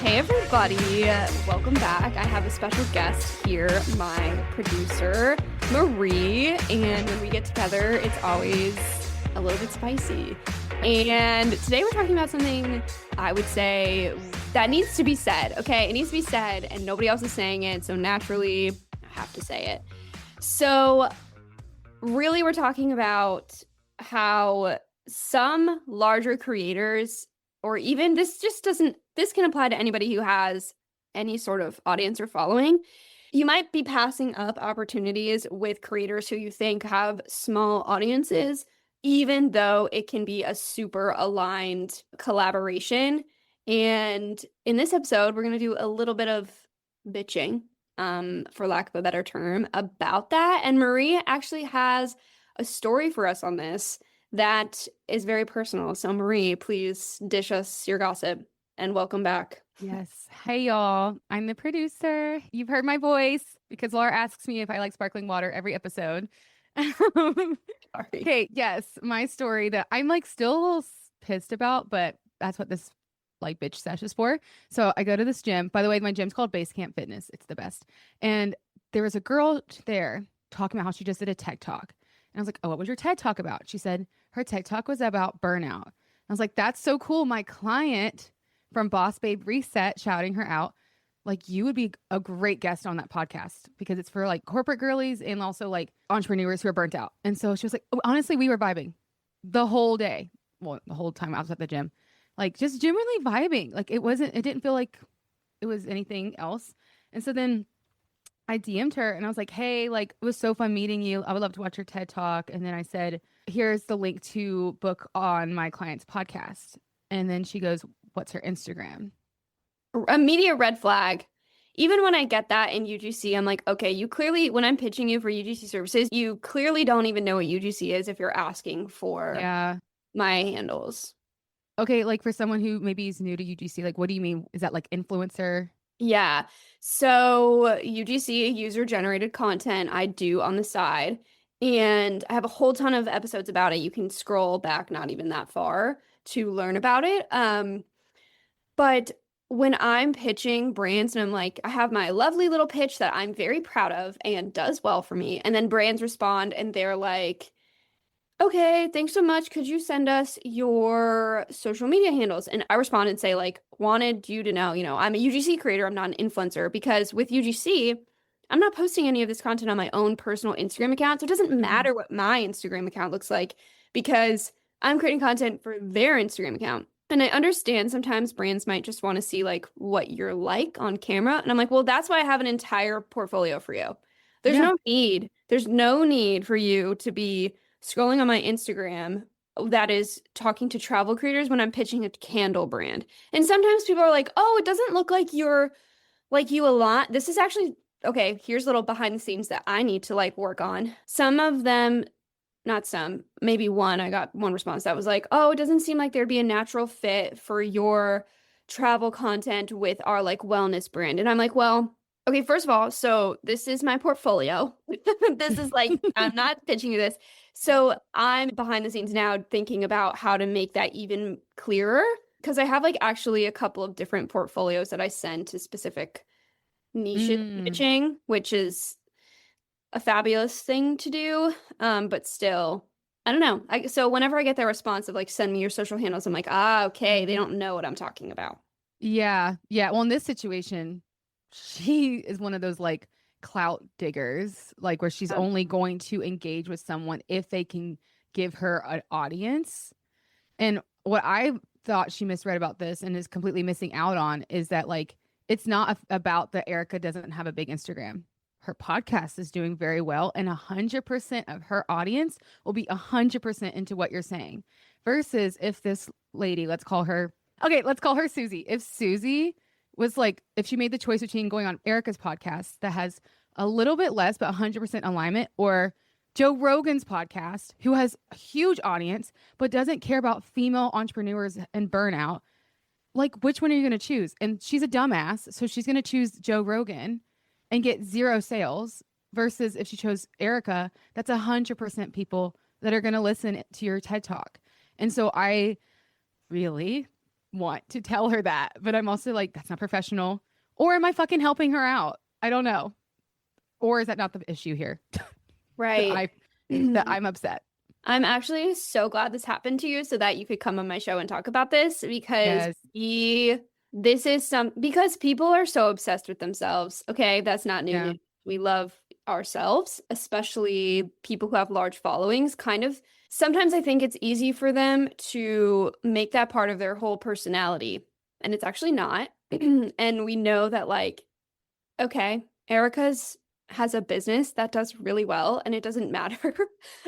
Hey everybody, welcome back. I have a special guest here, my producer, Marie, and when we get together, it's always a little bit spicy. And today we're talking about something I would say that needs to be said, okay? It needs to be said, and nobody else is saying it, so naturally, I have to say it. So, really, we're talking about how some larger creators, or even this can apply to anybody who has any sort of audience or following. You might be passing up opportunities with creators who you think have small audiences, even though it can be a super aligned collaboration. And in this episode, we're going to do a little bit of bitching, for lack of a better term, about that. And Marie actually has a story for us on this that is very personal. So Marie, please dish us your gossip and welcome back. Yes. Hey, y'all. I'm the producer. You've heard my voice because Laura asks me if I like sparkling water every episode. Sorry. Okay. Yes. My story that I'm like still a little pissed about, but that's what this like bitch sesh is for. So I go to this gym. By the way, my gym's called Base Camp Fitness. It's the best. And there was a girl there talking about how she just did a TED Talk. And I was like, oh, what was your TED Talk about? She said her TED Talk was about burnout. I was like, that's so cool. My client from Boss Babe Reset shouting her out. Like, you would be a great guest on that podcast because it's for like corporate girlies and also like entrepreneurs who are burnt out. And so she was like, oh, honestly, we were vibing the whole day. Well, the whole time I was at the gym, like just generally vibing. Like it didn't feel like it was anything else. And so then I DM'd her and I was like, hey, like it was so fun meeting you. I would love to watch your TED Talk. And then I said, here's the link to book on my client's podcast. And then she goes, what's her Instagram? Immediate red flag. Even when I get that in UGC, I'm like, okay, you clearly, when I'm pitching you for UGC services, you clearly don't even know what UGC is if you're asking for Yeah. my handles. Okay, like for someone who maybe is new to UGC, like what do you mean? Is that like influencer? Yeah. So UGC, user generated content, I do on the side. And I have a whole ton of episodes about it. You can scroll back not even that far to learn about it. But when I'm pitching brands and I'm like, I have my lovely little pitch that I'm very proud of and does well for me. And then brands respond and they're like, okay, thanks so much. Could you send us your social media handles? And I respond and say, like, wanted you to know, I'm a UGC creator. I'm not an influencer because with UGC, I'm not posting any of this content on my own personal Instagram account. So it doesn't matter what my Instagram account looks like because I'm creating content for their Instagram account. And I understand sometimes brands might just want to see like what you're like on camera. And I'm like, well, that's why I have an entire portfolio for you. There's Yeah. no need. There's no need for you to be scrolling on my Instagram that is talking to travel creators when I'm pitching a candle brand. And sometimes people are like, oh, it doesn't look like you're like you a lot. This is actually, okay, here's a little behind the scenes that I need to like work on. Some of them, not some, maybe one, I got one response that was like, oh, it doesn't seem like there'd be a natural fit for your travel content with our like wellness brand. And I'm like, well, okay, first of all, so this is my portfolio. This is like, I'm not pitching you this. So I'm behind the scenes now thinking about how to make that even clearer because I have like actually a couple of different portfolios that I send to specific niches pitching, which is a fabulous thing to do. But still, I don't know. So whenever I get that response of like, send me your social handles, I'm like, okay, they don't know what I'm talking about. Yeah. Yeah. Well, in this situation, she is one of those like clout diggers, like where she's only going to engage with someone if they can give her an audience. And what I thought she misread about this and is completely missing out on is that like it's not about that Erica doesn't have a big Instagram. Her podcast is doing very well, and 100% of her audience will be 100% into what you're saying. Versus if this lady, let's call her Susie. If Susie was like, if she made the choice between going on Erica's podcast that has a little bit less but 100% alignment, or Joe Rogan's podcast, who has a huge audience but doesn't care about female entrepreneurs and burnout, like which one are you going to choose? And she's a dumbass, so she's going to choose Joe Rogan and get zero sales. Versus if she chose Erica, that's 100% people that are going to listen to your TED Talk. And so I really want to tell her that, but I'm also like, that's not professional. Or am I fucking helping her out? I don't know. Or is that not the issue here? that Right. I that I'm upset. I'm actually so glad this happened to you so that you could come on my show and talk about this because Yes. this is because people are so obsessed with themselves. Okay, that's not new Yeah. news. We love ourselves, especially people who have large followings. Kind of sometimes I think it's easy for them to make that part of their whole personality, and it's actually not. And we know that like okay, Erica's has a business that does really well, and it doesn't matter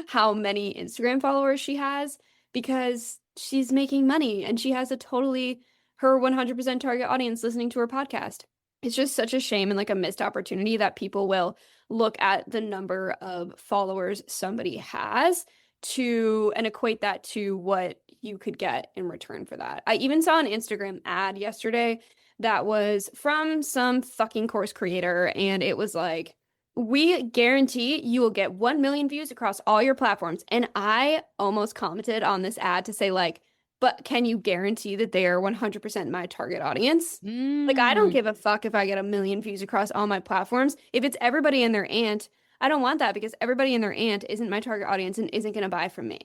how many Instagram followers she has because she's making money and she has a totally her 100% target audience listening to her podcast. It's just such a shame and like a missed opportunity that people will look at the number of followers somebody has to and equate that to what you could get in return for that. I even saw an Instagram ad yesterday that was from some fucking course creator. And it was like, we guarantee you will get 1 million views across all your platforms. And I almost commented on this ad to say, like, but can you guarantee that they are 100% my target audience? Like, I don't Mm. give a fuck if I get 1 million views across all my platforms. If it's everybody and their aunt, I don't want that because everybody and their aunt isn't my target audience and isn't going to buy from me.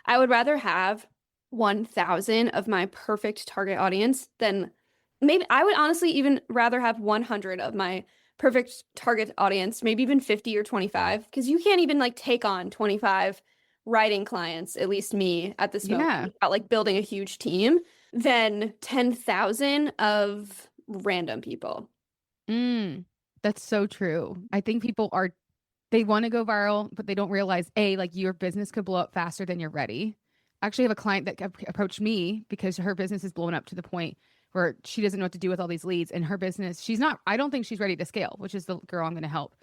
I would rather have 1,000 of my perfect target audience than maybe I would honestly even rather have 100 of my perfect target audience, maybe even 50 or 25, because you can't even like take on 25 writing clients, at least me at this moment, Yeah. without like building a huge team, than 10,000 of random people. Mm. That's so true. I think they want to go viral, but they don't realize like your business could blow up faster than you're ready. I actually have a client that approached me because her business is blowing up to the point where she doesn't know what to do with all these leads, and her business, I don't think she's ready to scale, which is the girl I'm going to help.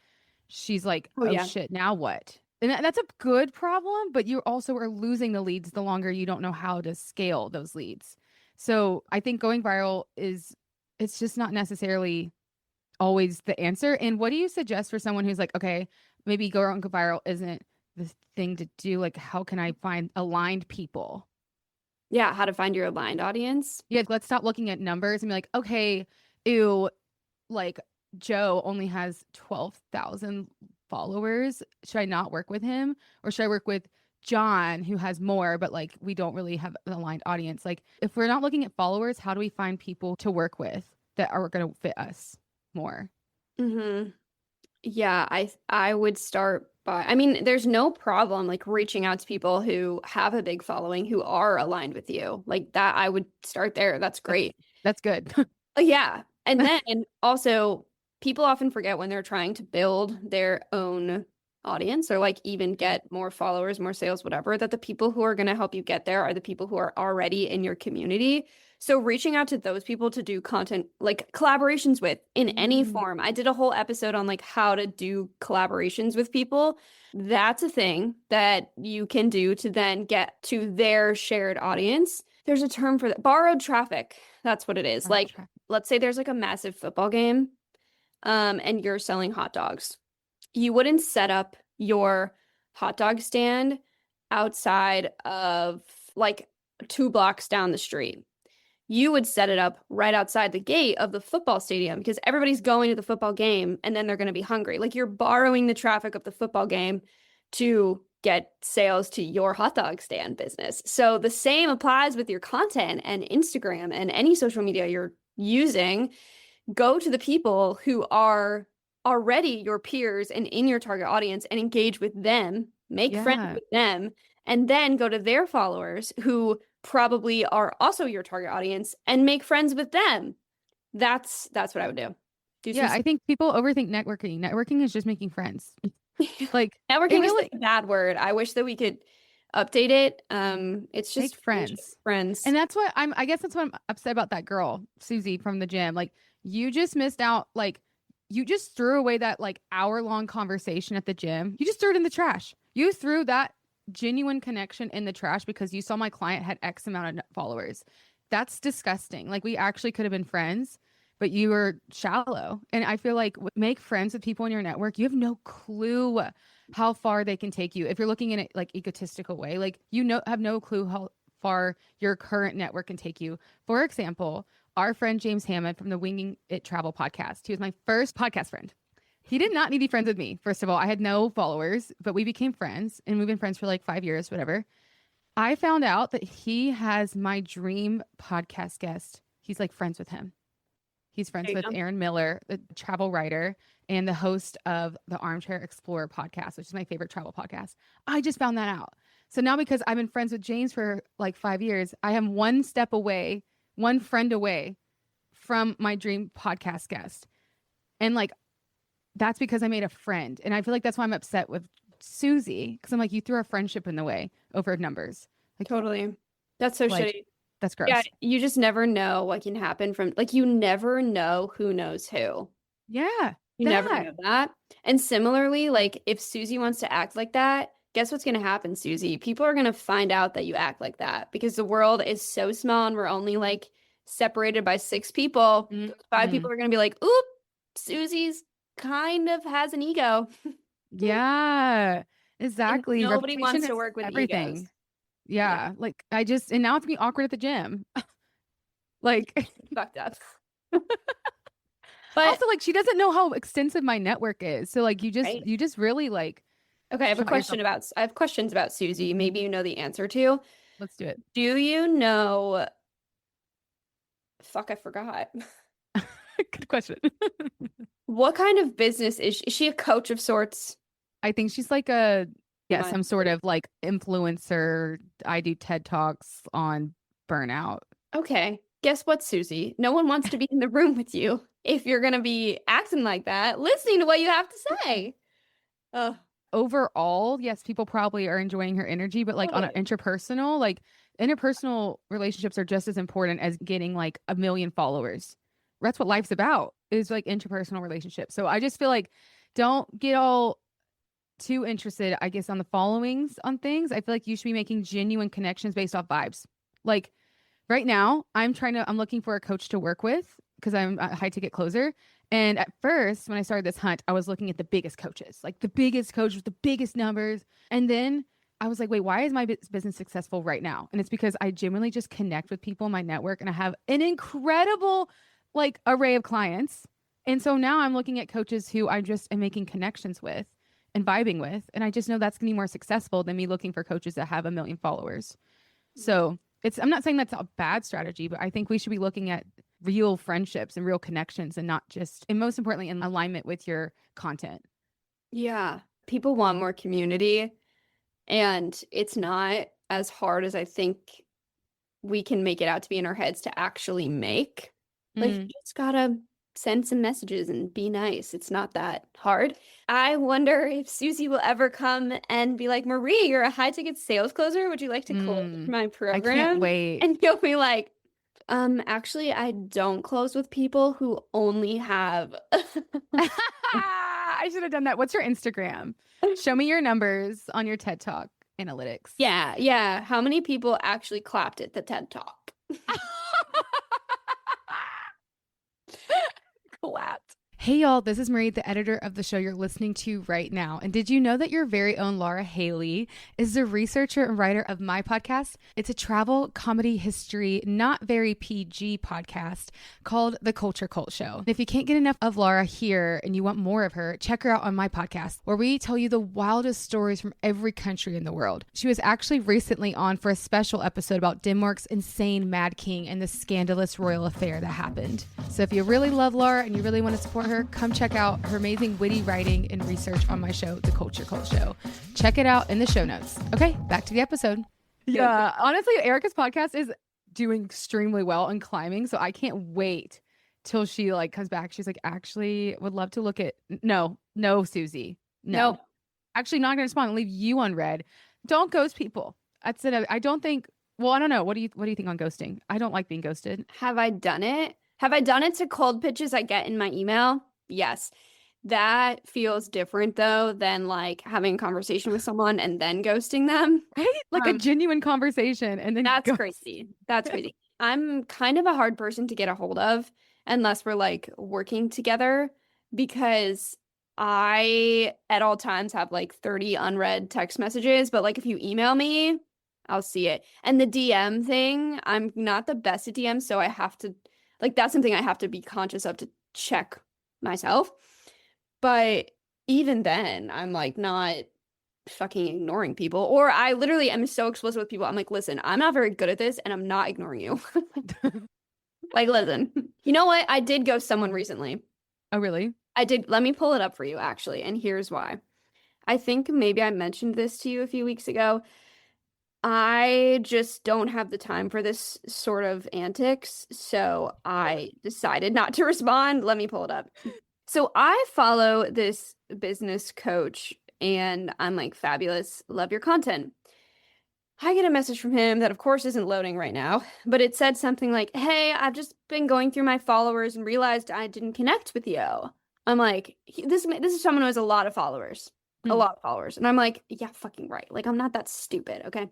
She's like, Oh oh yeah. shit, now what? And that's a good problem, but you also are losing the leads the longer you don't know how to scale those leads. So I think going viral it's just not necessarily always the answer. And what do you suggest for someone who's like, okay, maybe going viral isn't the thing to do? Like, how can I find aligned people? Yeah, how to find your aligned audience. Yeah, let's stop looking at numbers and be like, okay, ew, like Joe only has 12,000 followers. Should I not work with him? Or should I work with John, who has more, but like we don't really have an aligned audience? Like, if we're not looking at followers, how do we find people to work with that are going to fit us more? Mm-hmm. Yeah, I would start by I mean, there's no problem like reaching out to people who have a big following who are aligned with you. Like that I would start there. That's That's great. that's good. Yeah. And then also people often forget when they're trying to build their own audience or like even get more followers, more sales, whatever, that the people who are going to help you get there are the people who are already in your community. So reaching out to those people to do content like collaborations with in any Mm. form. I did a whole episode on like how to do collaborations with people. That's a thing that you can do to then get to their shared audience. There's a term for that. Borrowed traffic. That's what it is. Like let's say there's like a massive football game, and you're selling hot dogs. You wouldn't set up your hot dog stand outside of like 2 blocks down the street. You would set it up right outside the gate of the football stadium because everybody's going to the football game and then they're going to be hungry. Like you're borrowing the traffic of the football game to get sales to your hot dog stand business. So the same applies with your content and Instagram and any social media you're using. Go to the people who are already your peers and in your target audience and engage with them, make friends Yeah. with them, and then go to their followers who probably are also your target audience and make friends with them. That's what I would do. Do Yeah, some I think people overthink networking. Networking is just making friends. Like it networking is really like a bad word. I wish that we could update it. It's make just friends. friends. And that's what I guess that's what I'm upset about that girl, Susie from the gym. Like you just missed out, like you just threw away that like hour-long conversation at the gym. You just threw it in the trash. You threw that genuine connection in the trash because you saw my client had X amount of followers. That's disgusting. Like we actually could have been friends, but you were shallow. And I feel like make friends with people in your network. You have no clue how far they can take you. If you're looking in it like egotistical way, like have no clue how far your current network can take you. For example, our friend James Hammond from the Winging It Travel podcast, he was my first podcast friend. He did not need to be friends with me. First of all, I had no followers, but we became friends and we've been friends for like 5 years, whatever. I found out that he has my dream podcast guest. He's like friends with him. He's friends with Aaron Miller, the travel writer and the host of the Armchair Explorer podcast, which is my favorite travel podcast. I just found that out. So now because I've been friends with James for like 5 years, I am one step away, one friend away from my dream podcast guest. And like, that's because I made a friend. And I feel like that's why I'm upset with Susie. Because I'm like, you threw our friendship in the way over numbers. Like, Totally. That's so like, shitty. that's gross. Yeah, you just never know what can happen from, like, you never know who knows who. Yeah. You never know that. And similarly, like, if Susie wants to act like that, guess what's going to happen, Susie? People are going to find out that you act like that because the world is so small and we're only like separated by 6 people. 5 people are going to be like, oop, Susie's kind of has an ego. Yeah, exactly. And nobody Reputation wants to is work with everything. egos. Yeah. Like and now it's gonna be awkward at the gym. Like Fucked up. But also like she doesn't know how extensive my network is. So like you just really like okay, I have questions about Susie. Maybe you know the answer to. Let's do it. Do you know fuck, I forgot. Good question. What kind of business is she? Is she a coach of sorts? I think she's like some sort of like influencer. I do TED Talks on burnout. Okay. Guess what, Susie? No one wants to be in the room with you if you're going to be acting like that, listening to what you have to say. Overall, yes, people probably are enjoying her energy, but like on an interpersonal relationships are just as important as getting like 1 million followers. That's what life's about, is like interpersonal relationships. So I just feel like don't get all too interested, I guess, on the followings on things. I feel like you should be making genuine connections based off vibes. Like right now, I'm looking for a coach to work with because I'm a high ticket closer. And at first, when I started this hunt, I was looking at the biggest coaches, like the biggest coach with the biggest numbers. And then I was like, wait, why is my business successful right now? And it's because I genuinely just connect with people in my network and I have an incredible like array of clients. And so now I'm looking at coaches who I just am making connections with and vibing with. And I just know that's going to be more successful than me looking for coaches that have 1 million followers. So I'm not saying that's a bad strategy, but I think we should be looking at real friendships and real connections and not just, and most importantly, in alignment with your content. Yeah. People want more community and it's not as hard as I think we can make it out to be in our heads to actually make. Like, you just gotta send some messages and be nice. It's not that hard. I wonder if Susie will ever come and be like, Marie, you're a high ticket sales closer. Would you like to close my program? I can't wait. And you'll be like, actually, I don't close with people who only have. I should have done that. What's your Instagram? Show me your numbers on your TED Talk analytics. Yeah. How many people actually clapped at the TED Talk? Clout. Hey y'all, this is Marie, the editor of the show you're listening to right now. And did you know that your very own Laura Haley is the researcher and writer of my podcast? It's a travel, comedy, history, not very PG podcast called The Culture Cult Show. And if you can't get enough of Laura here and you want more of her, check her out on my podcast, where we tell you the wildest stories from every country in the world. She was actually recently on for a special episode about Denmark's insane Mad King and the scandalous royal affair that happened. So if you really love Laura and you really want to support her, come check out her amazing witty writing and research on my show, The Culture Cult Show. Check it out in the show notes. Okay, back to the episode. Yeah, honestly, Erica's podcast is doing extremely well and climbing, so I can't wait till she like comes back. She's like, actually, would love to look at no, Susie. No. Actually not gonna respond. I'll leave you on red. Don't ghost people. That's it. I don't think, well, I don't know. What do you think on ghosting? I don't like being ghosted. Have I done it? Have I done it to cold pitches I get in my email? Yes. That feels different though than like having a conversation with someone and then ghosting them. Right? Like a genuine conversation and then that's crazy. That's crazy. I'm kind of a hard person to get a hold of unless we're like working together because I at all times have like 30 unread text messages, but like if you email me, I'll see it. And the DM thing, I'm not the best at DM, so I have to like that's something I have to be conscious of to check myself. But even then, I'm like not fucking ignoring people. Or I literally am so explicit with people. I'm like, listen, I'm not very good at this and I'm not ignoring you. Like, listen, you know what? I did ghost someone recently. Oh, really? I did. Let me pull it up for you, actually. And here's why. I think maybe I mentioned this to you a few weeks ago. I just don't have the time for this sort of antics. So I decided not to respond. Let me pull it up. So I follow this business coach and I'm like, fabulous, love your content. I get a message from him that, of course, isn't loading right now, but it said something like, hey, I've just been going through my followers and realized I didn't connect with you. I'm like, this is someone who has a lot of followers, a Mm. lot of followers. And I'm like, yeah, fucking right. Like, I'm not that stupid, okay?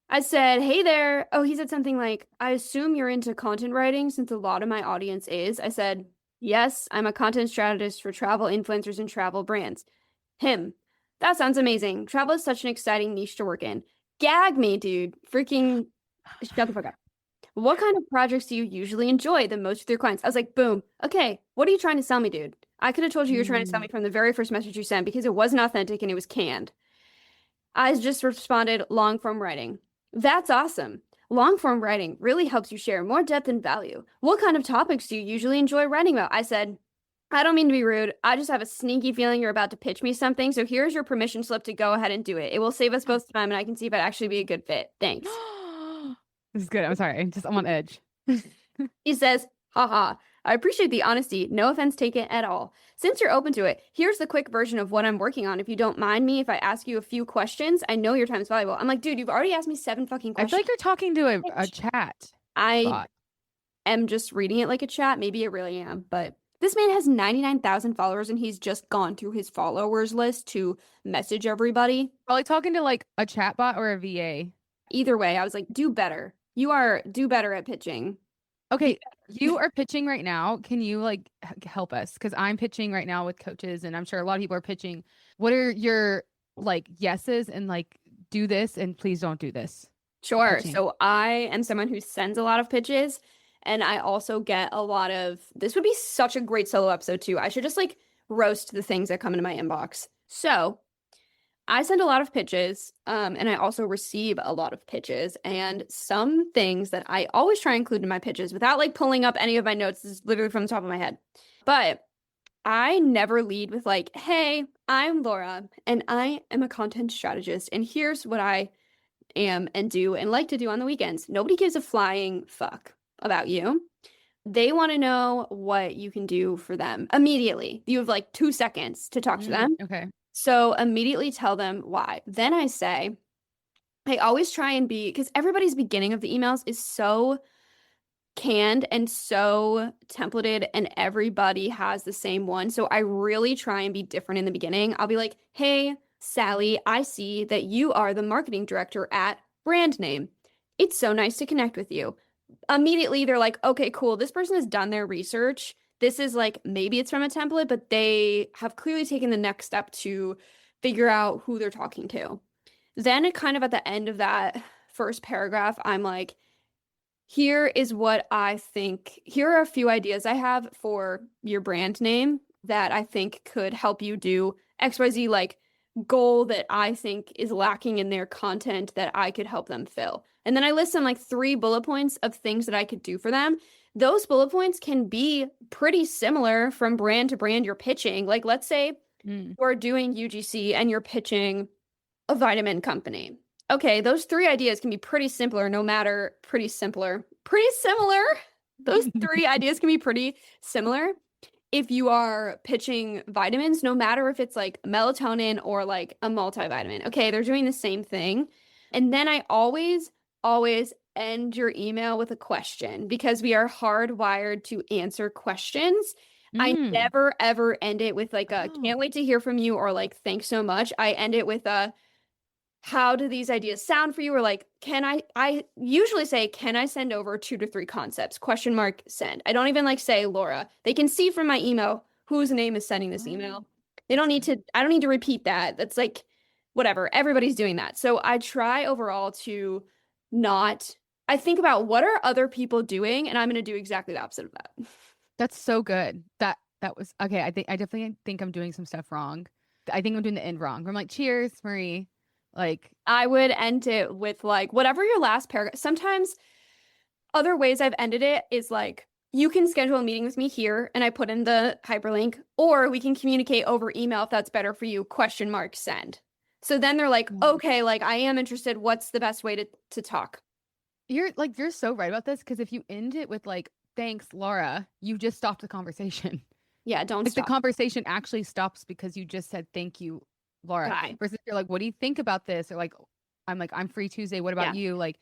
I said, hey there. Oh, he said something like, I assume you're into content writing since a lot of my audience is. I said, yes, I'm a content strategist for travel influencers and travel brands. Him. That sounds amazing. Travel is such an exciting niche to work in. Gag me, dude. Freaking shut the fuck up. What kind of projects do you usually enjoy the most with your clients? I was like, boom. Okay, what are you trying to sell me, dude? I could have told you were trying to sell me Mm. from the very first message you sent because it wasn't authentic and it was canned. I just responded long form writing. That's awesome. Long form writing really helps you share more depth and value. What kind of topics do you usually enjoy writing about? I said, I don't mean to be rude. I just have a sneaky feeling you're about to pitch me something. So here's your permission slip to go ahead and do it. It will save us both time and I can see if it'd actually be a good fit. Thanks. This is good. I'm sorry. I'm on edge. He says, haha, I appreciate the honesty. No offense taken at all. Since you're open to it, here's the quick version of what I'm working on. If you don't mind me, if I ask you a few questions, I know your time is valuable. I'm like, dude, you've already asked me 7 fucking I feel questions. like you're talking to a chat I bot. am just reading it like a chat. Maybe I really am, but this man has 99,000 followers and he's just gone through his followers list to message everybody. Probably talking to like a chat bot or a VA. Either way, I was like, do better. Do better at pitching. Okay, you are pitching right now. Can you like help us? Because I'm pitching right now with coaches, and I'm sure a lot of people are pitching. What are your like yeses and like do this and please don't do this? Sure. Pitching. So I am someone who sends a lot of pitches and I also get a lot of this would be such a great solo episode too. I should just like roast the things that come into my inbox. So I send a lot of pitches, and I also receive a lot of pitches. And some things that I always try and include in my pitches without like pulling up any of my notes, this is literally from the top of my head. But I never lead with like, hey, I'm Laura and I am a content strategist. And here's what I am and do and like to do on the weekends. Nobody gives a flying fuck about you. They want to know what you can do for them immediately. You have like 2 seconds to talk to them. Okay. So immediately tell them why. Then I say, I always try and be, because everybody's beginning of the emails is so canned and so templated, and everybody has the same one. So I really try and be different in the beginning. I'll be like, hey, Sally, I see that you are the marketing director at brand name. It's so nice to connect with you. Immediately, they're like, okay, cool. This person has done their research. This is like, maybe it's from a template, but they have clearly taken the next step to figure out who they're talking to. Then, it kind of at the end of that first paragraph, I'm like, here is what I think. Here are a few ideas I have for your brand name that I think could help you do XYZ, like goal that I think is lacking in their content that I could help them fill. And then I list them like 3 bullet points of things that I could do for them. Those bullet points can be pretty similar from brand to brand you're pitching. Like, let's say you're doing UGC and you're pitching a vitamin company. Okay, those 3 ideas can be pretty similar. Those 3 ideas can be pretty similar if you are pitching vitamins, no matter if it's like melatonin or like a multivitamin. Okay, they're doing the same thing. And then I always end your email with a question because we are hardwired to answer questions. I never ever end it with like a can't wait to hear from you or like thanks so much. I end it with a how do these ideas sound for you? Or like, I usually say, can I send over 2 to 3 concepts? Question mark send. I don't even like say Laura. They can see from my email whose name is sending this email. I don't need to repeat that. That's like, whatever. Everybody's doing that. So I try overall to not, I think about what are other people doing, and I'm going to do exactly the opposite of that. That's so good. That was okay. I definitely think I'm doing some stuff wrong. I think I'm doing the end wrong. I'm like, cheers, Marie. Like, I would end it with like whatever your last paragraph. Sometimes other ways I've ended it is like, you can schedule a meeting with me here and I put in the hyperlink, or we can communicate over email if that's better for you, question mark send. So then they're like, okay, like I am interested. What's the best way to talk? you're so right about this because if you end it with like, thanks, Laura, you just stopped the conversation. Yeah, don't Like the stop. conversation actually stops because you just said thank you, Laura. Guy. Versus you're like, what do you think about this? Or like, I'm free Tuesday. What about Yeah. you? Like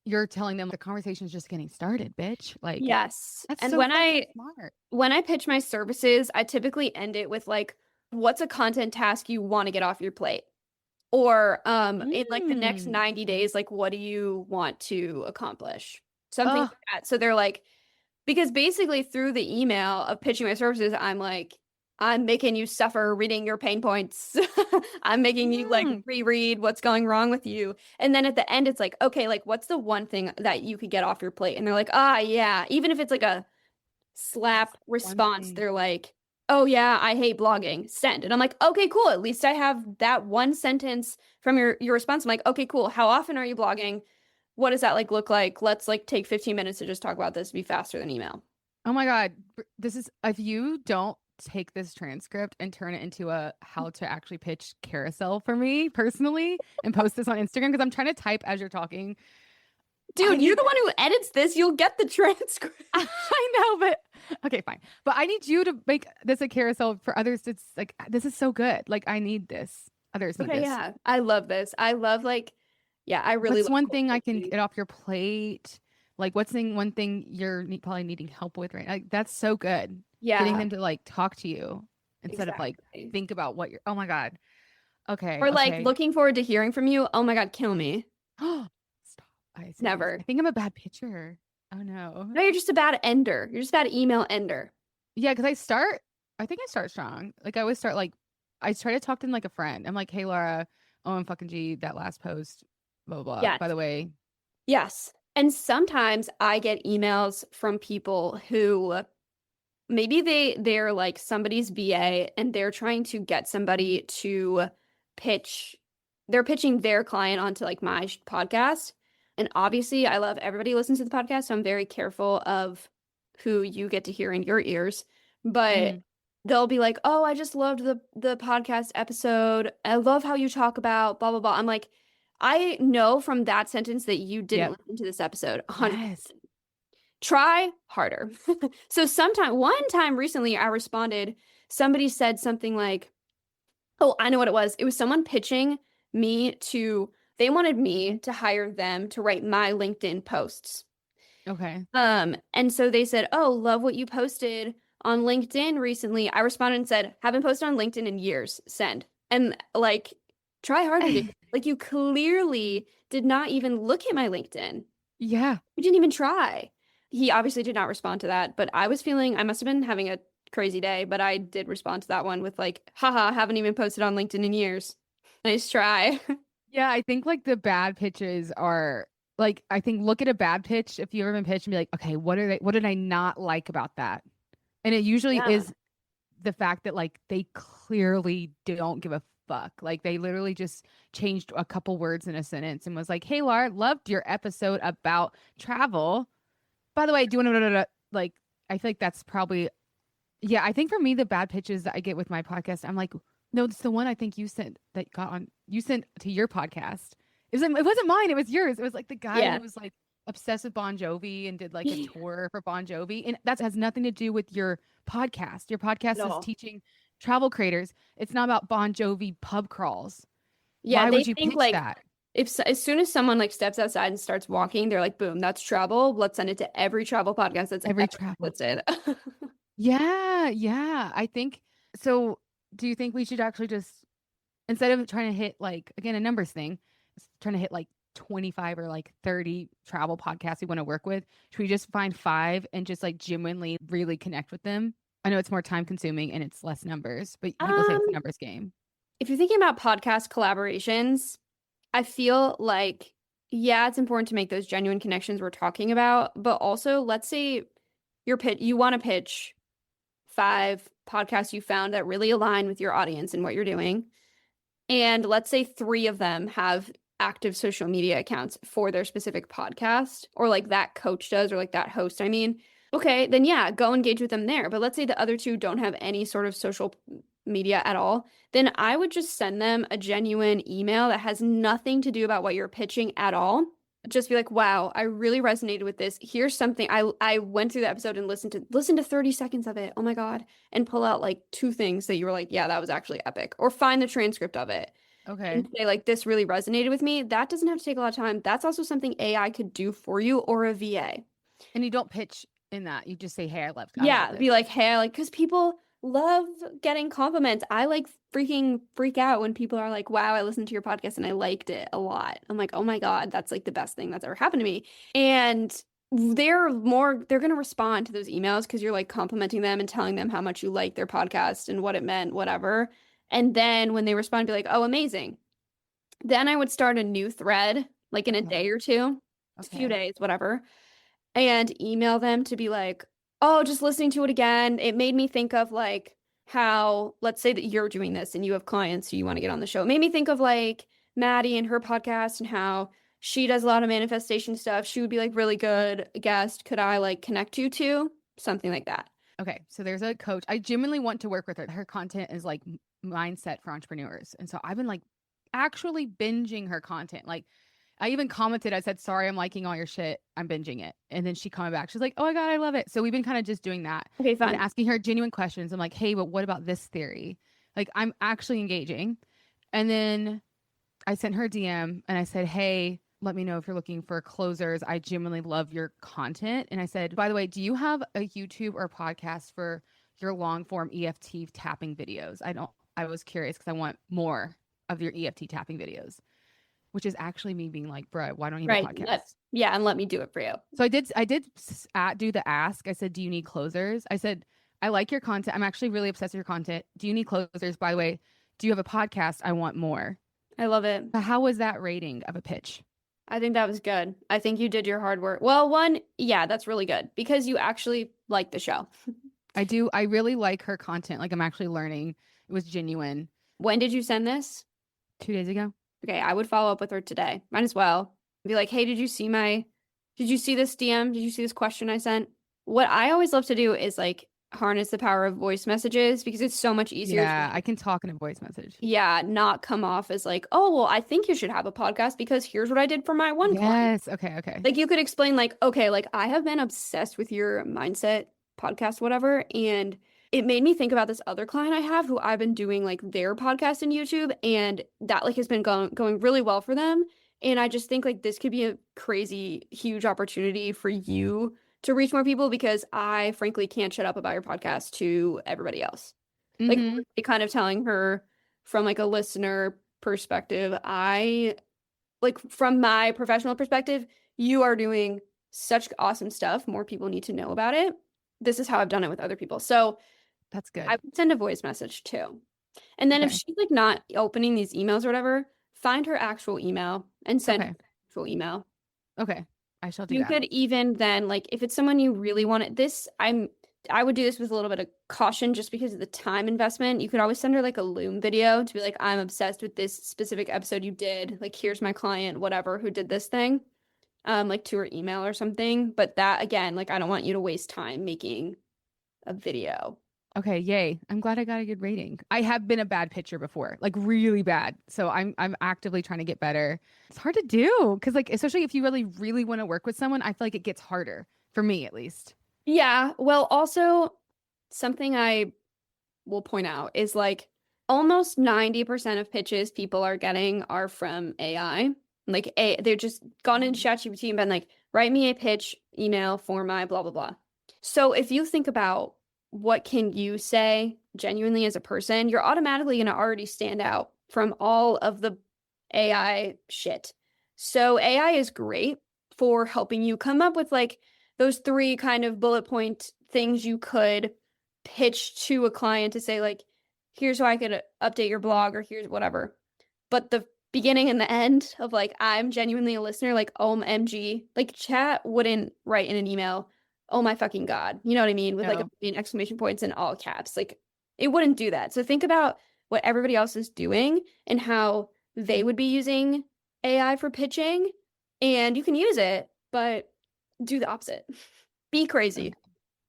you're telling them the conversation's just getting started, bitch. Like Yes. that's And so fucking smart. when I pitch my services, I typically end it with like, what's a content task you want to get off your plate? Or in like the next Mm. 90 days, like what do you want to accomplish? Something like Oh, that. So they're like, because basically through the email of pitching my services, I'm like, I'm making you suffer reading your pain points. I'm making you like mm. reread what's going wrong with you. And then at the end, it's like, okay, like what's the one thing that you could get off your plate? And they're like, ah, yeah. Even if it's like a What's slap the one response, thing? they're like, oh yeah, I hate blogging. Send. And I'm like, okay, cool. At least I have that one sentence from your response. I'm like, okay, cool. How often are you blogging? What does that like look like? Let's like take 15 minutes to just talk about this, be faster than email. Oh my God. This is if you don't take this transcript and turn it into a how to actually pitch carousel for me personally and post this on Instagram because I'm trying to type as you're talking. I Dude, you're need the one who edits this. You'll get the transcript. I know, but okay, fine. But I need you to make this a carousel for others. It's like this is so good. Like I need this. Others need Okay, this. yeah. I love this. I love like, yeah, I really What's love one cold thing I can pitching. get off your plate? Like what's one thing you're probably needing help with right now? Like that's so good. Getting Yeah, them to like talk to you instead of like exactly. think about what you're. Oh my God. Okay, Or like okay. looking forward to hearing from you. Oh my God, kill me. Stop. I Never. think I'm a bad pitcher. Oh no. No, you're just a bad ender. You're just a bad email ender. Yeah, because I think I start strong. Like I always start like I try to talk to them like a friend. I'm like, hey Laura, oh I'm fucking G, that last post, blah blah blah. Yes. By the way, Yes. And sometimes I get emails from people who maybe they're like somebody's VA and they're trying to get somebody to pitch they're pitching their client onto like my podcast. And obviously I love everybody who listens to the podcast, so I'm very careful of who you get to hear in your ears. But mm, they'll be like, "Oh, I just loved the podcast episode. I love how you talk about blah blah blah." I'm like, I know from that sentence that you didn't yep. listen to this episode 100%. Yes. Try harder. So one time recently I responded, somebody said something like, "Oh, I know what it was. It was someone pitching me to they wanted me to hire them to write my LinkedIn posts." Okay. And so they said, "Oh, love what you posted on LinkedIn recently." I responded and said, "Haven't posted on LinkedIn in years. Send." And like, try harder, dude. Like you clearly did not even look at my LinkedIn. Yeah. You didn't even try. He obviously did not respond to that, but I must have been having a crazy day, but I did respond to that one with like, haha, haven't even posted on LinkedIn in years. Nice try. Yeah, I think like the bad pitches are like I think look at a bad pitch if you've ever been pitched and be like, okay, what did I not like about that? And it usually Yeah. is the fact that like they clearly don't give a fuck. Like they literally just changed a couple words in a sentence and was like, "Hey Laura, loved your episode about travel. By the way, do you want to like I feel like that's probably yeah, I think for me the bad pitches that I get with my podcast, I'm like, no, it's the one I think you sent that got on you sent to your podcast. It wasn't mine, it was yours. It was like the guy Yeah. who was like obsessed with Bon Jovi and did like a tour for Bon Jovi. And that has nothing to do with your podcast. Your podcast is No. teaching travel creators. It's not about Bon Jovi pub crawls. Yeah, Why they would you think pitch like that? as soon as someone like steps outside and starts walking, they're like, boom, that's travel. Let's send it to every travel podcast that's Every ever travel. listed. Yeah, yeah. I think so. Do you think we should actually just instead of trying to hit like again a numbers thing, trying to hit like 25 or like 30 travel podcasts we want to work with, should we just find five and just like genuinely really connect with them? I know it's more time consuming and it's less numbers, but people say it's a Um, numbers game. if you're thinking about podcast collaborations, I feel like, yeah, it's important to make those genuine connections we're talking about, but also let's say you want to pitch 5 podcasts you found that really align with your audience and what you're doing. And let's say 3 of them have active social media accounts for their specific podcast, or like that coach does, or like that host, I mean. Okay, then yeah, go engage with them there. But let's say the other 2 don't have any sort of social media at all, then I would just send them a genuine email that has nothing to do about what you're pitching at all. Just be like, wow, I really resonated with this. Here's something I went through the episode and listened to 30 seconds of it. Oh my God. And pull out like 2 things that you were like, yeah, that was actually epic. Or find the transcript of it Okay. and say like, this really resonated with me. That doesn't have to take a lot of time. That's also something AI could do for you, or a VA. And you don't pitch in that. You just say, hey, I love Yeah, this. be like, hey, like, because people love getting compliments. I like freaking freak out when people are like, wow, I listened to your podcast and I liked it a lot. I'm like, oh my God, that's like the best thing that's ever happened to me. And they're going to respond to those emails because you're like complimenting them and telling them how much you like their podcast and what it meant, whatever. And then when they respond, be like, oh, amazing. Then I would start a new thread, like in a day or 2, a few Okay. days, whatever, and email them to be like, oh, just listening to it again, it made me think of like how, let's say that you're doing this and you have clients who you want to get on the show. It made me think of like Maddie and her podcast and how she does a lot of manifestation stuff. She would be like really good guest. Could I like connect you to something like that? Okay. So there's a coach. I genuinely want to work with her. Her content is like mindset for entrepreneurs. And so I've been like actually binging her content. Like I even commented, I said, sorry, I'm liking all your shit. I'm binging it. And then she commented back. She's like, oh my God, I love it. So we've been kind of just doing that. Okay, I've been fun. asking her genuine questions. I'm like, hey, but what about this theory? Like I'm actually engaging. And then I sent her a DM and I said, hey, let me know if you're looking for closers. I genuinely love your content. And I said, by the way, do you have a YouTube or podcast for your long form EFT tapping videos? I was curious because I want more of your EFT tapping videos, which is actually me being like, bro, why don't you have a Right. podcast? Yeah, and let me do it for you. So I did do the ask. I said, do you need closers? I said, I like your content. I'm actually really obsessed with your content. Do you need closers? By the way, do you have a podcast? I want more. I love it. How was that rating of a pitch? I think that was good. I think you did your hard work. Well, one, yeah, that's really good because you actually like the show. I do. I really like her content. Like I'm actually learning. It was genuine. When did you send this? 2 days ago. Okay, I would follow up with her today. Might as well. Be like, hey, did you see this DM? Did you see this question I sent? What I always love to do is like harness the power of voice messages because it's so much easier Yeah, to, I can talk in a voice message. yeah, not come off as like, oh, well, I think you should have a podcast because here's what I did for my one client. Yes. Okay. Okay. Like you could explain like, okay, like I have been obsessed with your mindset podcast, whatever, and it made me think about this other client I have who I've been doing like their podcast and YouTube, and that like has been going really well for them. And I just think like this could be a crazy huge opportunity for you to reach more people because I frankly can't shut up about your podcast to everybody else. Like Mm-hmm. kind of telling her from like a listener perspective, I like from my professional perspective, you are doing such awesome stuff. More people need to know about it. This is how I've done it with other people. So That's I good. would send a voice message too. And then if Okay. she's like not opening these emails or whatever, find her actual email and send her Okay. actual email. Okay. I shall do You that. could even then like if it's someone you really wanted this, I would do this with a little bit of caution just because of the time investment. You could always send her like a Loom video to be like, I'm obsessed with this specific episode you did. Like, here's my client, whatever, who did this thing, like to her email or something. But that again, like, I don't want you to waste time making a video. Okay, yay. I'm glad I got a good rating. I have been a bad pitcher before, like really bad. So I'm actively trying to get better. It's hard to do because like especially if you really really want to work with someone, I feel like it gets harder for me at least. Yeah. Well, also something I will point out is like almost 90% of pitches people are getting are from AI. They're just gone into ChatGPT and been like, write me a pitch email for my blah blah blah. So if you think about what can you say genuinely as a person, you're automatically going to already stand out from all of the AI shit. So AI is great for helping you come up with like those 3 kind of bullet point things you could pitch to a client to say like, here's how I could update your blog, or here's whatever. But the beginning and the end of like, I'm genuinely a listener, like, OMG, like chat wouldn't write in an email, oh my fucking God. You know what I mean? With like a No. million exclamation points in all caps. Like it wouldn't do that. So think about what everybody else is doing and how they would be using AI for pitching. And you can use it, but do the opposite. Be crazy.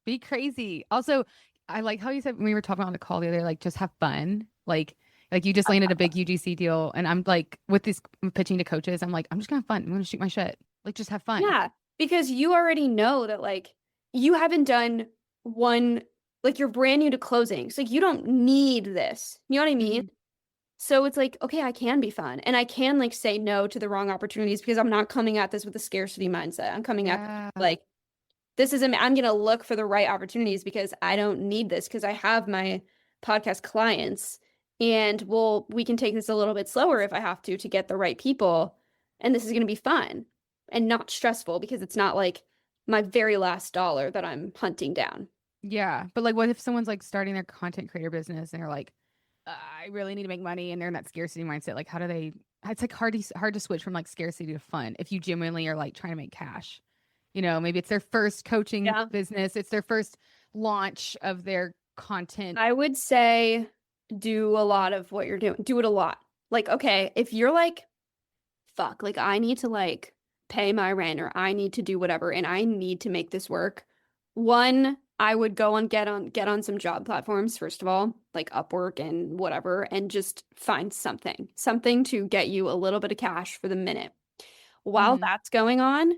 Be crazy. Also, I like how you said when we were talking on the call the other, like just have fun. Like you just landed a big UGC deal, and I'm like with this pitching to coaches, I'm like, I'm just gonna have fun. I'm gonna shoot my shit. Like just have fun. Yeah, because you already know that like you haven't done one, like you're brand new to closing. So like you don't need this. You know what I mean? Mhm. So it's like, okay, I can be fun and I can like say no to the wrong opportunities because I'm not coming at this with a scarcity mindset. I'm coming at Yeah. like I'm going to look for the right opportunities because I don't need this because I have my podcast clients and we can take this a little bit slower if I have to get the right people. And this is going to be fun and not stressful because it's not like my very last dollar that I'm hunting down. Yeah. But like what if someone's like starting their content creator business and they're like, I really need to make money and they're in that scarcity mindset. Like how do they it's like hard to switch from like scarcity to fun if you genuinely are like trying to make cash. You know, maybe it's their first coaching Yeah. business, it's their first launch of their content. I would say do a lot of what you're doing. Do it a lot. Like, okay, if you're like, fuck, like I need to like pay my rent or I need to do whatever and I need to make this work. One, I would go and get on some job platforms first of all, like Upwork and whatever, and just find something to get you a little bit of cash for the minute. While Mhm. that's going on,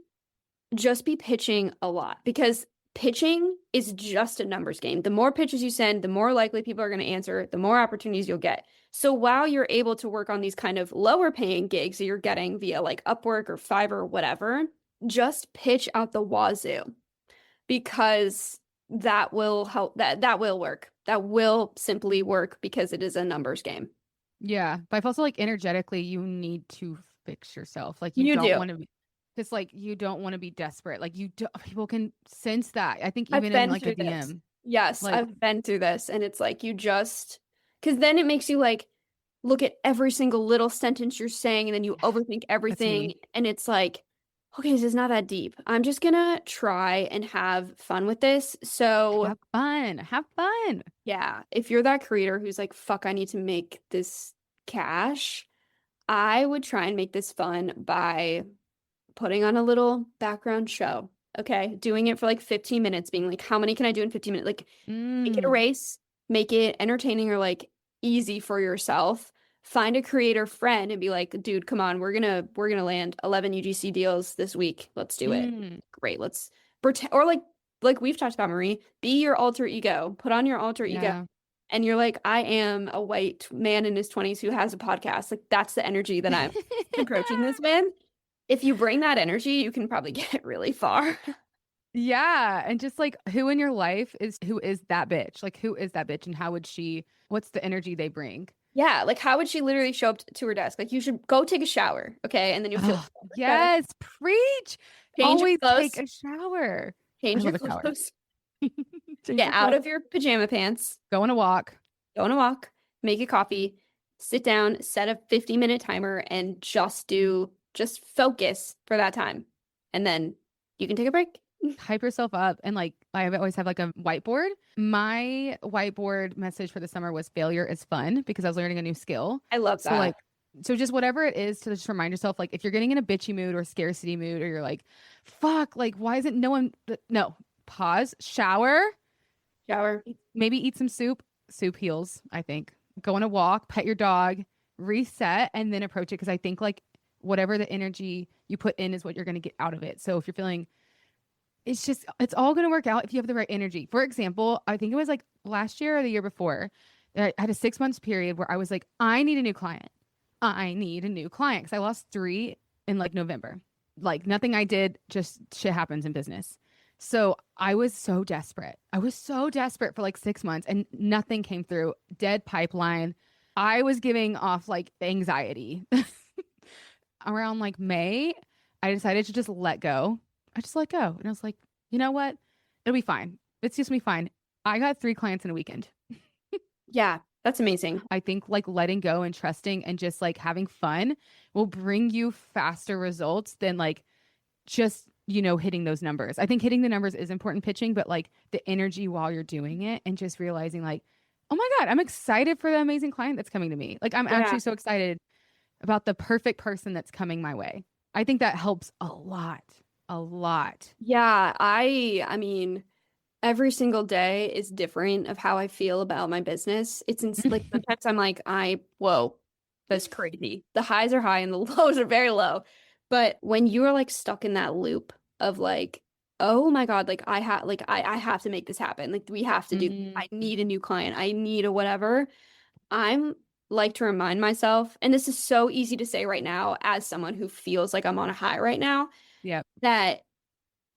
just be pitching a lot because pitching is just a numbers game. The more pitches you send, the more likely people are going to answer, the more opportunities you'll get. So while you're able to work on these kind of lower paying gigs that you're getting via like Upwork or Fiverr or whatever, just pitch out the wazoo because that will help that will work. That will simply work because it is a numbers game. Yeah, but I've also like energetically, you need to fix yourself. Like you You don't do. want to be, just like you don't want to be desperate. Like you do, people can sense that. I think I've even in been like a through this. DM, Yes, like I've been through this. And it's like because then it makes you like look at every single little sentence you're saying and then you overthink that's everything. me. And it's like, okay, this is not that deep. I'm just gonna try and have fun with this. So, Have fun. Have fun. yeah, if you're that creator who's like, fuck, I need to make this cash, I would try and make this fun by putting on a little background show. Okay. Doing it for like 15 minutes, being like, how many can I do in 15 minutes? Like, make it a Mm, race, make it entertaining or like easy for yourself. Find a creator friend and be like, dude, come on, we're gonna land 11 UGC deals this week. Let's do it. mm, Great. Let's pretend or like we've talked about, Marie, be your alter ego. Put on your alter ego. yeah. And you're like, I am a white man in his 20s who has a podcast. Like that's the energy that I'm approaching this with. If you bring that energy, you can probably get really far. Yeah. And just like who in your life is who is that bitch? Like who is that bitch and how would what's the energy they bring? Yeah, like how would she literally show up to her desk? Like you should go take a shower, okay? And then you'll feel Oh, better. yes. Preach. Change your Always take clothes, a shower. I change your love a shower. clothes, Change get your out clothes. of your pajama pants, Go on a walk. go on a walk, make a coffee, sit down, set a 50-minute timer, and just focus for that time. And then you can take a break. Hype yourself up. And like, I always have like a whiteboard. My whiteboard message for the summer was failure is fun because I was learning a new skill. I love So, that. like, so just whatever it is to just remind yourself, like, if you're getting in a bitchy mood or scarcity mood, or you're like, fuck, like, why isn't no one, no, pause, shower, Shower. maybe eat some soup. Soup heals, I think. Go on a walk, pet your dog, reset, and then approach it. Cause I think like whatever the energy you put in is what you're going to get out of it. So if you're feeling it's all going to work out if you have the right energy. For example, I think it was like last year or the year before, I had a 6 months period where I was like, I need a new client. I need a new client because I lost three in like November. Like nothing I did, just shit happens in business. So I was so desperate. I was so desperate for like 6 months and nothing came through. Dead pipeline. I was giving off like anxiety. Around like May, I decided to just let go. I just let go. And I was like, you know what? It'll be fine. It's just me fine. I got 3 clients in a weekend. Yeah. That's amazing. I think like letting go and trusting and just like having fun will bring you faster results than like just, hitting those numbers. I think hitting the numbers is important pitching, but like the energy while you're doing it and just realizing like, oh my God, I'm excited for the amazing client that's coming to me. Like I'm Yeah. actually so excited about the perfect person that's coming my way. I think that helps a lot. A lot. Yeah, I mean, every single day is different of how I feel about my business. Like sometimes I'm like, whoa, that's crazy. The highs are high and the lows are very low. But when you are like stuck in that loop of like, oh my God, like I have to make this happen. Like we have to do, I Mm, need a new client. I need a whatever. I'm like to remind myself, and this is so easy to say right now as someone who feels like I'm on a high right now, yep. that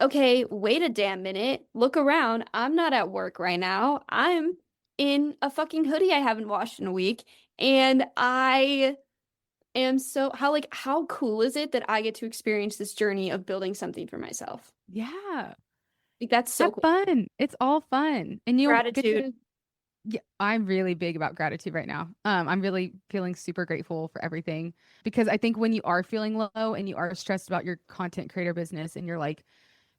okay, wait a damn minute. Look around. I'm not at work right now. I'm in a fucking hoodie I haven't washed in a week. And I am so how cool is it that I get to experience this journey of building something for myself? Yeah. Like that's so Have cool. fun. It's all fun. And you'll get Gratitude. to, yeah, I'm really big about gratitude right now. I'm really feeling super grateful for everything because I think when you are feeling low and you are stressed about your content creator business and you're like,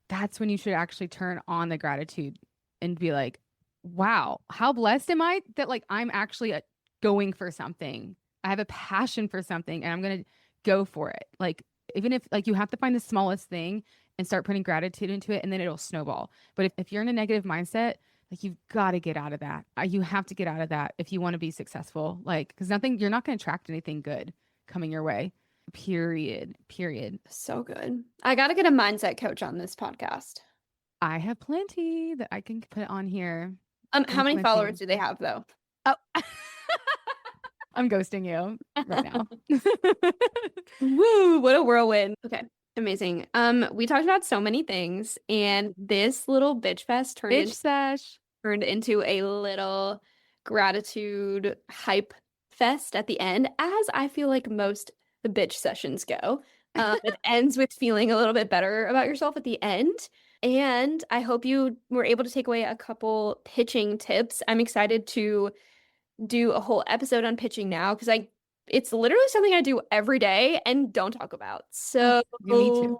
that's when you should actually turn on the gratitude and be like, wow, how blessed am I that like I'm actually going for something. I have a passion for something and I'm going to go for it. Like, even if like you have to find the smallest thing and start putting gratitude into it and then it'll snowball. But if you're in a negative mindset, like you've got to get out of that. You have to get out of that if you want to be successful. Like, because you're not going to attract anything good coming your way. Period. Period. So good. I got to get a mindset coach on this podcast. I have plenty that I can put on here. How many Implementing. followers do they have though? Oh, I'm ghosting you right now. Woo, what a whirlwind. Okay, amazing. We talked about so many things, and this little bitch fest Bitch sesh. turned into a little gratitude hype fest at the end, as I feel like most the bitch sessions go. It ends with feeling a little bit better about yourself at the end. And I hope you were able to take away a couple pitching tips. I'm excited to do a whole episode on pitching now because it's literally something I do every day and don't talk about. Oh, So yeah, me too.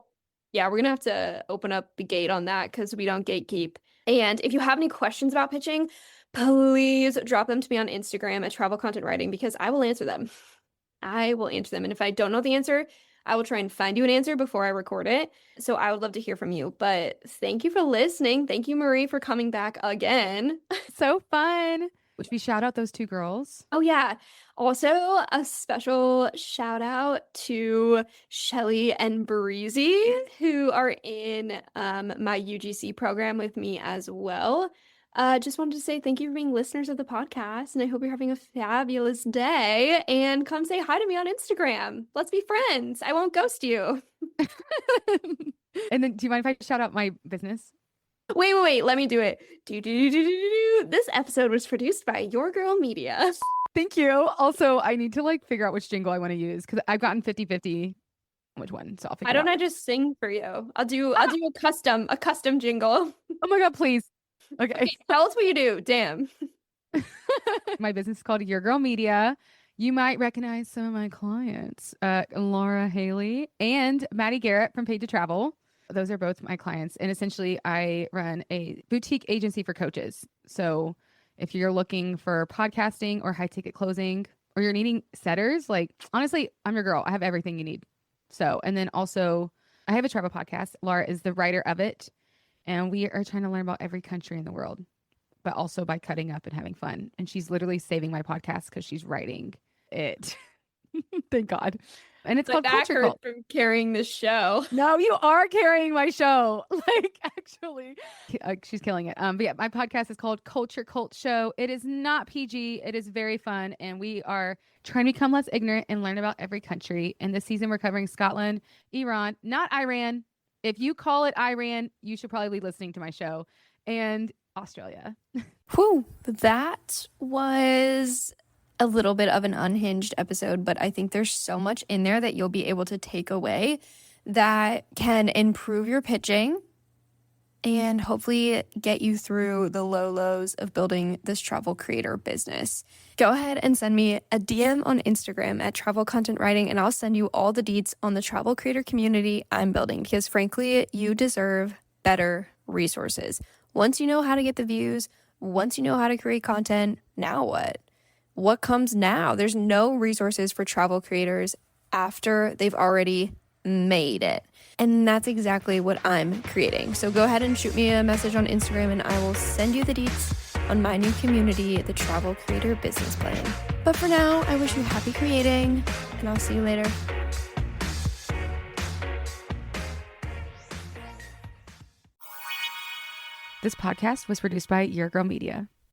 yeah, we're gonna have to open up the gate on that because we don't gatekeep. And if you have any questions about pitching, please drop them to me on Instagram at Travel Content Writing because I will answer them. I will answer them. And if I don't know the answer, I will try and find you an answer before I record it. So I would love to hear from you. But thank you for listening. Thank you, Marie, for coming back again. So fun. Should we shout out those two girls? Oh, yeah. Also, a special shout out to Shelly and Breezy, who are in my UGC program with me as well. Just wanted to say thank you for being listeners of the podcast, and I hope you're having a fabulous day. And come say hi to me on Instagram. Let's be friends. I won't ghost you. And then do you mind if I shout out my business? Wait. Let me do it. This episode was produced by Your Girl Media. Thank you. Also, I need to like figure out which jingle I want to use because I've gotten 50-50 which one. So I'll figure Why it don't out. I just sing for you? I'll do a custom jingle. Oh my God, please. Okay. Tell us what you do. Damn. My business is called Your Girl Media. You might recognize some of my clients, Laura Haley and Maddie Garrett from Paid to Travel. Those are both my clients. And essentially, I run a boutique agency for coaches. So if you're looking for podcasting or high ticket closing, or you're needing setters, like honestly, I'm your girl. I have everything you need. So, and then also, I have a travel podcast. Laura is the writer of it. And we are trying to learn about every country in the world, but also by cutting up and having fun. And she's literally saving my podcast because she's writing it. Thank God. And it's called back Culture hurts Cult. from carrying this show. No, you are carrying my show. Like, actually, she's killing it. But yeah, my podcast is called Culture Cult Show. It is not PG. It is very fun. And we are trying to become less ignorant and learn about every country. And this season, we're covering Scotland, Iran, not Iran. If you call it Iran, you should probably be listening to my show. And Australia. Whew, that was a little bit of an unhinged episode, but I think there's so much in there that you'll be able to take away that can improve your pitching, and hopefully get you through the low lows of building this travel creator business. Go ahead and send me a DM on Instagram at Travel Content Writing, and I'll send you all the deets on the travel creator community I'm building, because frankly, you deserve better resources. Once you know how to get the views, once you know how to create content, now what? What comes now? There's no resources for travel creators after they've already made it. And that's exactly what I'm creating. So go ahead and shoot me a message on Instagram and I will send you the deets on my new community, the Travel Creator Business Plan. But for now, I wish you happy creating, and I'll see you later. This podcast was produced by Your Girl Media.